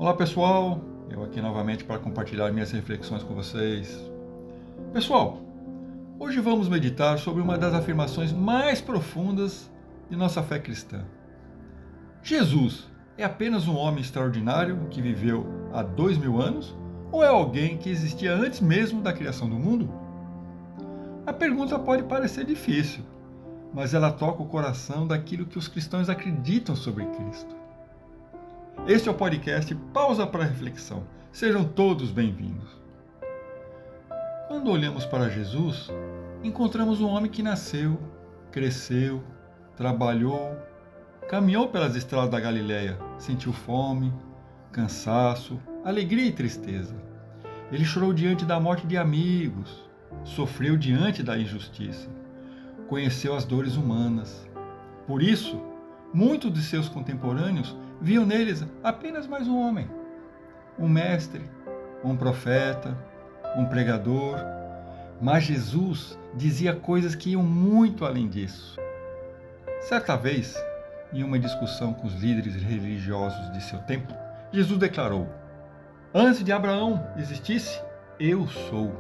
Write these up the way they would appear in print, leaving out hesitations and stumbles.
Olá pessoal, eu aqui novamente para compartilhar minhas reflexões com vocês. Pessoal, hoje vamos meditar sobre uma das afirmações mais profundas de nossa fé cristã. Jesus é apenas um homem extraordinário que viveu há 2000 anos ou é alguém que existia antes mesmo da criação do mundo? A pergunta pode parecer difícil, mas ela toca o coração daquilo que os cristãos acreditam sobre Cristo. Este é o podcast Pausa para Reflexão. Sejam todos bem-vindos. Quando olhamos para Jesus, encontramos um homem que nasceu, cresceu, trabalhou, caminhou pelas estradas da Galileia, sentiu fome, cansaço, alegria e tristeza. Ele chorou diante da morte de amigos, sofreu diante da injustiça, conheceu as dores humanas. Por isso, muitos de seus contemporâneos viam neles apenas mais um homem, um mestre, um profeta, um pregador. Mas Jesus dizia coisas que iam muito além disso. Certa vez, em uma discussão com os líderes religiosos de seu tempo, Jesus declarou: "Antes de Abraão existisse, eu sou."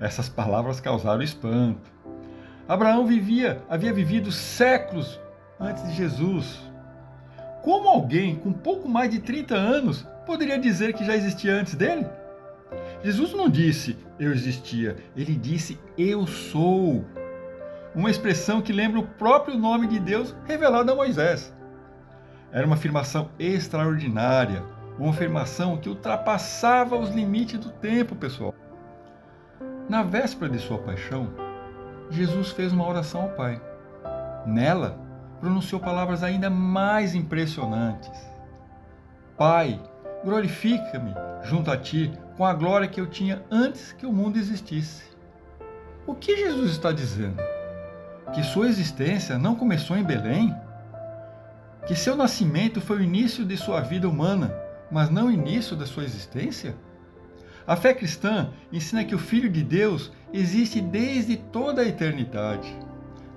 Essas palavras causaram espanto. Abraão havia vivido séculos antes de Jesus. Como alguém com pouco mais de 30 anos poderia dizer que já existia antes dele? Jesus não disse "eu existia", ele disse "eu sou". Uma expressão que lembra o próprio nome de Deus revelado a Moisés. Era uma afirmação extraordinária, uma afirmação que ultrapassava os limites do tempo, pessoal. Na véspera de sua paixão, Jesus fez uma oração ao Pai. Nela, pronunciou palavras ainda mais impressionantes. "Pai, glorifica-me junto a ti com a glória que eu tinha antes que o mundo existisse." O que Jesus está dizendo? Que sua existência não começou em Belém? Que seu nascimento foi o início de sua vida humana, mas não o início da sua existência? A fé cristã ensina que o Filho de Deus existe desde toda a eternidade,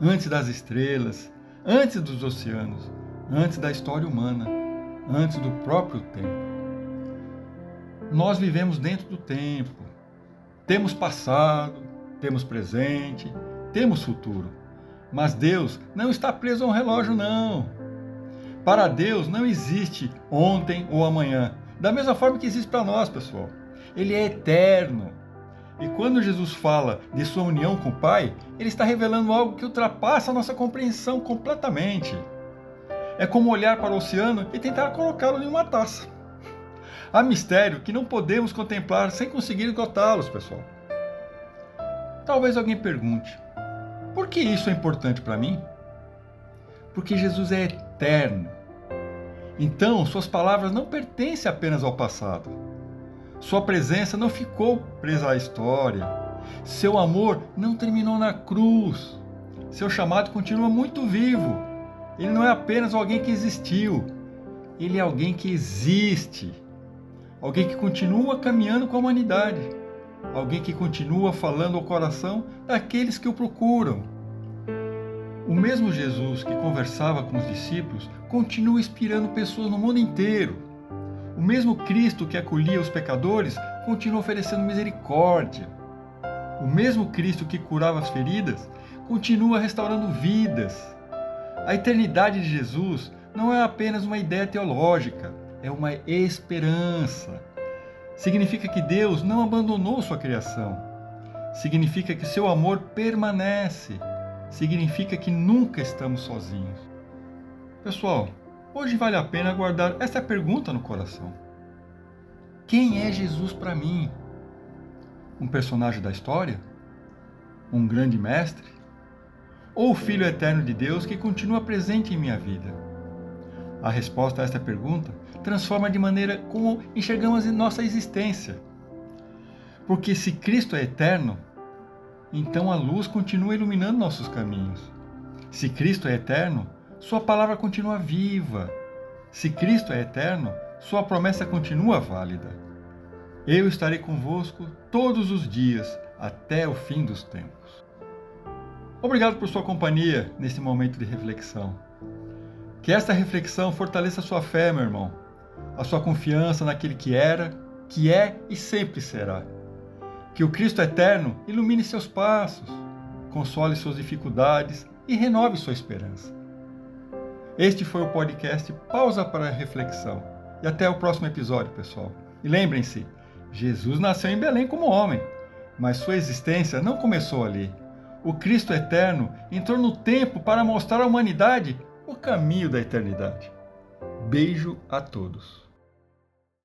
antes das estrelas, antes dos oceanos, antes da história humana, antes do próprio tempo. Nós vivemos dentro do tempo. Temos passado, temos presente, temos futuro. Mas Deus não está preso a um relógio, não. Para Deus não existe ontem ou amanhã, da mesma forma que existe para nós, pessoal. Ele é eterno. E quando Jesus fala de sua união com o Pai, ele está revelando algo que ultrapassa a nossa compreensão completamente. É como olhar para o oceano e tentar colocá-lo em uma taça. Há mistério que não podemos contemplar sem conseguir esgotá-los, pessoal. Talvez alguém pergunte: por que isso é importante para mim? Porque Jesus é eterno. Então, suas palavras não pertencem apenas ao passado. Sua presença não ficou presa à história. Seu amor não terminou na cruz. Seu chamado continua muito vivo. Ele não é apenas alguém que existiu. Ele é alguém que existe. Alguém que continua caminhando com a humanidade. Alguém que continua falando ao coração daqueles que o procuram. O mesmo Jesus que conversava com os discípulos continua inspirando pessoas no mundo inteiro. O mesmo Cristo que acolhia os pecadores continua oferecendo misericórdia. O mesmo Cristo que curava as feridas continua restaurando vidas. A eternidade de Jesus não é apenas uma ideia teológica, é uma esperança. Significa que Deus não abandonou sua criação. Significa que seu amor permanece. Significa que nunca estamos sozinhos. Pessoal, hoje vale a pena guardar essa pergunta no coração. Quem é Jesus para mim? Um personagem da história? Um grande mestre? Ou o Filho eterno de Deus que continua presente em minha vida? A resposta a esta pergunta transforma de maneira como enxergamos nossa existência. Porque se Cristo é eterno, então a luz continua iluminando nossos caminhos. Se Cristo é eterno, sua palavra continua viva. Se Cristo é eterno, sua promessa continua válida. Eu estarei convosco todos os dias, até o fim dos tempos. Obrigado por sua companhia nesse momento de reflexão. Que esta reflexão fortaleça sua fé, meu irmão. a sua confiança naquele que era, que é e sempre será. Que o Cristo eterno ilumine seus passos, console suas dificuldades e renove sua esperança. Este foi o podcast Pausa para a Reflexão. E até o próximo episódio, pessoal. E lembrem-se, Jesus nasceu em Belém como homem, mas sua existência não começou ali. O Cristo eterno entrou no tempo para mostrar à humanidade o caminho da eternidade. Beijo a todos.